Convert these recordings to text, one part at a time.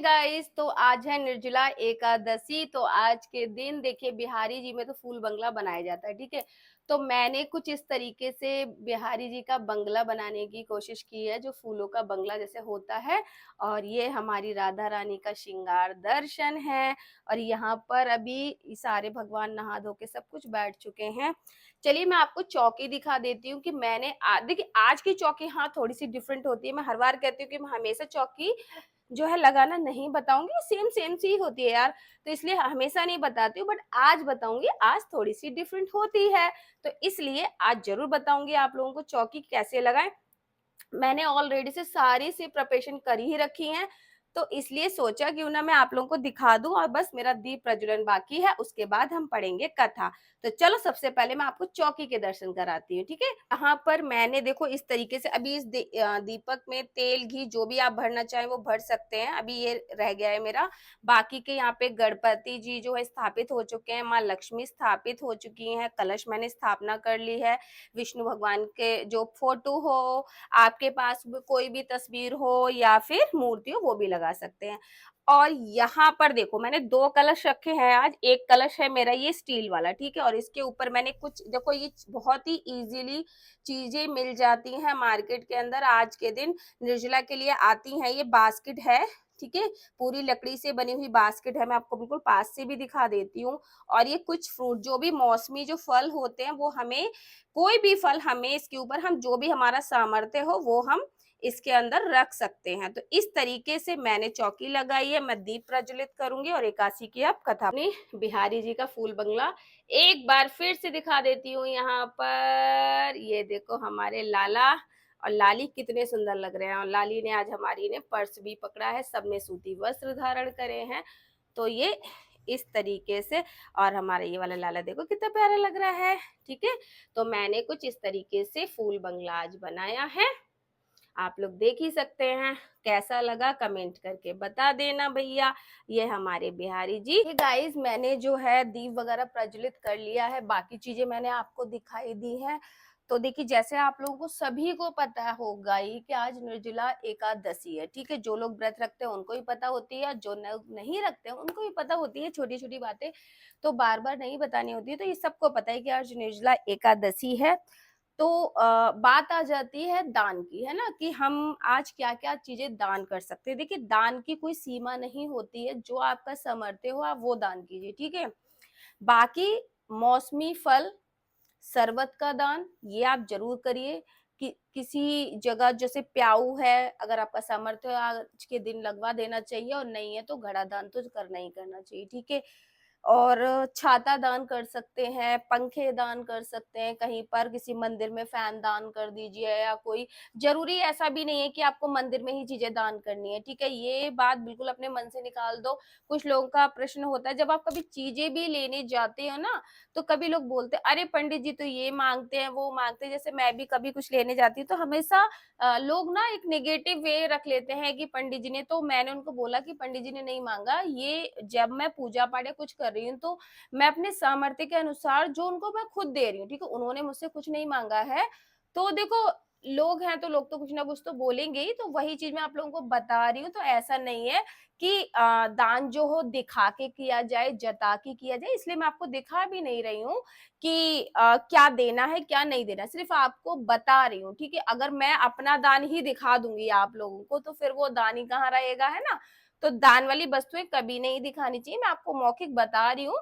Guys, तो आज है निर्जला एकादशी। तो आज के दिन देखिए बिहारी जी में तो फूल बंगला बनाया जाता है, ठीक है। तो मैंने कुछ इस तरीके से बिहारी जी का बंगला बनाने की कोशिश की है, जो फूलों का बंगला जैसे होता है। और ये हमारी राधा रानी का श्रृंगार दर्शन है। और यहाँ पर अभी सारे भगवान नहा धो के सब कुछ बैठ चुके हैं। चलिए मैं आपको चौकी दिखा देती हूँ कि मैंने देखिए आज की चौकी हाँ थोड़ी सी डिफरेंट होती है। मैं हर बार कहती हूँ कि मैं हमेशा चौकी जो है लगाना नहीं बताऊंगी, सेम सेम सी होती है यार। तो इसलिए हमेशा नहीं बताती हूँ, बट आज बताऊंगी। आज थोड़ी सी डिफरेंट होती है, तो इसलिए आज जरूर बताऊंगी आप लोगों को चौकी कैसे लगाएं। मैंने ऑलरेडी से सारी सी प्रिपरेशन कर ही रखी है, तो इसलिए सोचा क्यों ना मैं आप लोगों को दिखा दूं। और बस मेरा दीप प्रज्वलन बाकी है, उसके बाद हम पढ़ेंगे कथा। तो चलो सबसे पहले मैं आपको चौकी के दर्शन कराती हूँ, ठीक है। यहाँ पर मैंने देखो इस तरीके से अभी इस दीपक में तेल घी जो भी आप भरना चाहें वो भर सकते हैं। अभी ये रह गया है मेरा। बाकी के यहाँ पे गणपति जी जो है स्थापित हो चुके हैं, माँ लक्ष्मी स्थापित हो चुकी हैं, कलश मैंने स्थापना कर ली है। विष्णु भगवान के जो फोटो हो, आपके पास कोई भी तस्वीर हो या फिर मूर्ति हो, वो भी लगा सकते हैं। और यहाँ पर देखो मैंने दो कलश रखे हैं आज। एक कलश है मेरा ये स्टील वाला, ठीक है। और इसके ऊपर मैंने कुछ देखो, ये बहुत ही इजीली चीजें मिल जाती हैं मार्केट के अंदर। आज के दिन निर्जला के लिए आती हैं। ये बास्केट है, ठीक है। पूरी लकड़ी से बनी हुई बास्केट है। मैं आपको बिल्कुल पास से भी दिखा देती हूँ। और ये कुछ फ्रूट जो भी मौसमी जो फल होते हैं, वो हमें कोई भी फल हमें इसके ऊपर हम जो भी हमारा सामर्थ्य हो वो हम इसके अंदर रख सकते हैं। तो इस तरीके से मैंने चौकी लगाई है। मैं दीप प्रज्वलित करूंगी और एकादशी की अब कथा अपनी बिहारी जी का फूल बंगला एक बार फिर से दिखा देती हूँ। यहाँ पर ये देखो हमारे लाला और लाली कितने सुंदर लग रहे हैं। और लाली ने आज हमारी ने पर्स भी पकड़ा है, सबने सूती वस्त्र धारण करे हैं। तो ये इस तरीके से। और हमारा ये वाला लाला देखो कितना प्यारा लग रहा है, ठीक है। तो मैंने कुछ इस तरीके से फूल बंगला आज बनाया है। आप लोग देख ही सकते हैं। कैसा लगा कमेंट करके बता देना भैया। ये हमारे बिहारी जी। गाइस, मैंने जो है दीप वगैरह प्रज्वलित कर लिया है, बाकी चीजें मैंने आपको दिखाई दी है। तो देखिए जैसे आप लोगों को सभी को पता होगा ही कि आज निर्जला एकादशी है, ठीक है। जो लोग व्रत रखते हैं उनको ही पता होती है, जो नहीं रखते हैं उनको भी पता होती है। छोटी छोटी बातें तो बार बार नहीं बतानी होती है। तो ये सबको पता है कि आज निर्जला एकादशी है। तो बात आ जाती है दान की, है ना, कि हम आज क्या क्या चीजें दान कर सकते हैं। देखिए दान की कोई सीमा नहीं होती है। जो आपका सामर्थ्य हो आप वो दान कीजिए, ठीक है। बाकी मौसमी फल, शरबत का दान ये आप जरूर करिए। कि किसी जगह जैसे प्याऊ है, अगर आपका सामर्थ्य है आज के दिन लगवा देना चाहिए, और नहीं है तो घड़ा दान तो करना ही करना चाहिए, ठीक है। और छाता दान कर सकते हैं, पंखे दान कर सकते हैं, कहीं पर किसी मंदिर में फैन दान कर दीजिए। या कोई जरूरी ऐसा भी नहीं है कि आपको मंदिर में ही चीजें दान करनी है, ठीक है। ये बात बिल्कुल अपने मन से निकाल दो। कुछ लोगों का प्रश्न होता है जब आप कभी चीजें भी लेने जाते हो ना, तो कभी लोग बोलते हैं अरे पंडित जी तो ये मांगते हैं वो मांगते हैं। जैसे मैं भी कभी कुछ लेने जाती हूँ तो हमेशा लोग ना एक नेगेटिव वे रख लेते हैं कि पंडित जी ने, तो मैंने उनको बोला कि पंडित जी ने नहीं मांगा। ये जब मैं पूजा पाठ या कुछ कर रही हूँ तो मैं अपने सामर्थ्य के अनुसार जो उनको मैं खुद दे रही हूँ, ठीक है। उन्होंने मुझसे कुछ नहीं मांगा है। तो देखो लोग हैं तो लोग तो कुछ ना कुछ तो बोलेंगे ही। तो वही चीज मैं आप लोगों को बता रही हूँ। तो ऐसा नहीं है कि दान जो हो दिखा के किया जाए, जता के किया जाए। इसलिए मैं आपको दिखा भी नहीं रही हूँ कि क्या देना है क्या नहीं देना, सिर्फ आपको बता रही हूँ, ठीक है। अगर मैं अपना दान ही दिखा दूंगी आप लोगों को तो फिर वो दान ही कहाँ रहेगा, है ना। तो दान वाली वस्तुएं कभी नहीं दिखानी चाहिए। मैं आपको मौखिक बता रही हूँ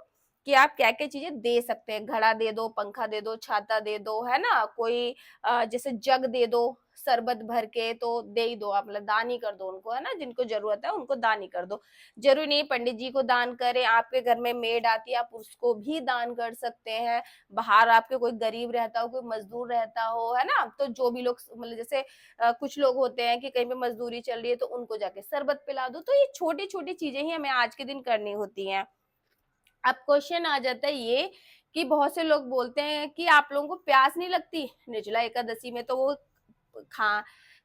कि आप क्या क्या चीजें दे सकते हैं। घड़ा दे दो, पंखा दे दो, छाता दे दो, है ना। कोई जैसे जग दे दो शरबत भर के, तो दे ही दो आप, मतलब दान ही कर दो उनको, है ना। जिनको जरूरत है उनको दान ही कर दो। जरूरी नहीं पंडित जी को दान करें। आपके घर में मेड आती है आप उसको भी दान कर सकते हैं। बाहर आपके कोई गरीब रहता हो, कोई मजदूर रहता हो, है ना, तो जो भी लोग मतलब जैसे कुछ लोग होते हैं कि कहीं पे मजदूरी चल रही है तो उनको जाके शरबत पिला दो। तो ये छोटी छोटी चीजें ही हमें आज के दिन करनी होती हैं। अब क्वेश्चन आ जाता है ये कि बहुत से लोग बोलते हैं कि आप लोगों को प्यास नहीं लगती निर्जला एकादशी में, तो वो खा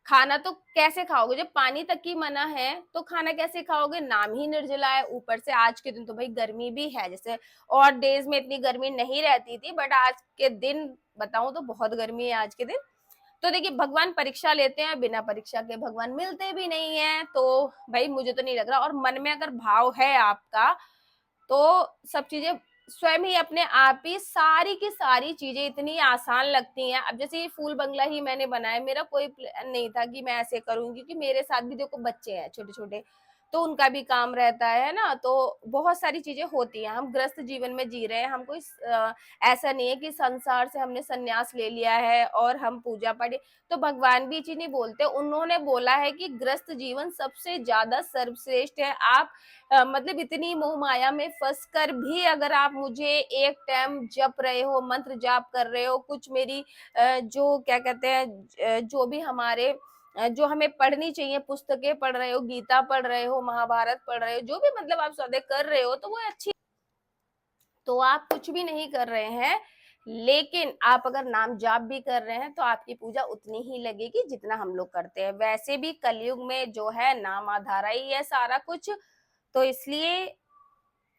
खाना तो कैसे खाओगे जब पानी तक की मना है। तो खाना कैसे खाओगे, नाम ही निर्जला है। ऊपर से आज के दिन तो भाई गर्मी भी है। जैसे और डेज में इतनी गर्मी नहीं रहती थी, बट आज के दिन बताऊं तो बहुत गर्मी है आज के दिन। तो देखिए भगवान परीक्षा लेते हैं, बिना परीक्षा के भगवान मिलते भी नहीं है। तो भाई मुझे तो नहीं लग रहा, और मन में अगर भाव है आपका तो सब चीजें स्वयं ही अपने आप ही, सारी की सारी चीजें इतनी आसान लगती हैं। अब जैसे ये फूल बंगला ही मैंने बनाया, मेरा कोई प्लान नहीं था कि मैं ऐसे करूंगी, क्योंकि मेरे साथ भी देखो बच्चे हैं छोटे छोटे, तो उनका भी काम रहता है ना, तो बहुत सारी चीजें होती हैं। हम ग्रस्त जीवन में जी रहे हैं, हम कोई ऐसा नहीं है कि संसार से हमने संन्यास ले लिया है और हम पूजा पाठ, तो भगवान भी चीज नहीं बोलते, उन्होंने बोला है कि ग्रस्त जीवन सबसे ज्यादा सर्वश्रेष्ठ है। आप मतलब इतनी मोह माया में फंस कर भी अगर आप मुझे एक टाइम जप रहे हो, मंत्र जाप कर रहे हो, कुछ मेरी जो क्या कहते हैं, जो भी हमारे जो हमें पढ़नी चाहिए पुस्तकें पढ़ रहे हो, गीता पढ़ रहे हो, महाभारत पढ़ रहे हो, जो भी मतलब आप सौदे कर रहे हो, तो वो अच्छी, तो आप कुछ भी नहीं कर रहे हैं, लेकिन आप अगर नाम जाप भी कर रहे हैं तो आपकी पूजा उतनी ही लगेगी जितना हम लोग करते हैं। वैसे भी कलयुग में जो है नाम आधारा ही है सारा कुछ, तो इसलिए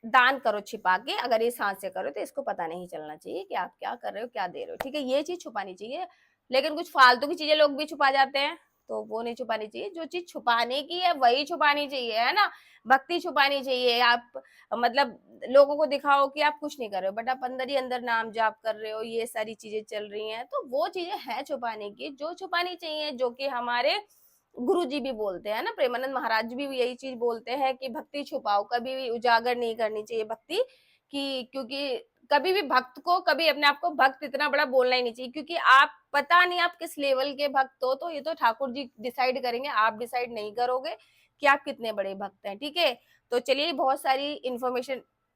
दान करो छिपा के, अगर इस हाथ से करो तो इसको पता नहीं चलना चाहिए कि आप क्या कर रहे हो, क्या दे रहे हो, ठीक है, ये चीज छुपानी चाहिए। लेकिन कुछ फालतू की चीजें लोग भी छुपा जाते हैं, तो वो नहीं छुपानी चाहिए। जो चीज छुपाने की है वही छुपानी चाहिए, है ना। भक्ति छुपानी चाहिए। आप मतलब लोगों को दिखाओ कि आप कुछ नहीं कर रहे हो, बट आप अंदर ही अंदर नाम जाप कर रहे हो, ये सारी चीजें चल रही हैं, तो वो चीजें हैं छुपाने की, जो छुपानी चाहिए, जो कि हमारे गुरु जी भी बोलते हैं ना, प्रेमानंद महाराज भी यही चीज बोलते हैं कि भक्ति छुपाओ, कभी भी उजागर नहीं करनी चाहिए भक्ति की, क्योंकि कभी भी भक्त को, कभी अपने आप को भक्त इतना बड़ा बोलना ही नहीं चाहिए, क्योंकि आप पता नहीं आप किस लेवल के भक्त हो, तो ये तो ठाकुर जी डिसाइड करेंगे, आप डिसाइड नहीं करोगे कि आप कितने बड़े भक्त हैं, ठीक है। तो चलिए बहुत सारी इंफॉर्मेशन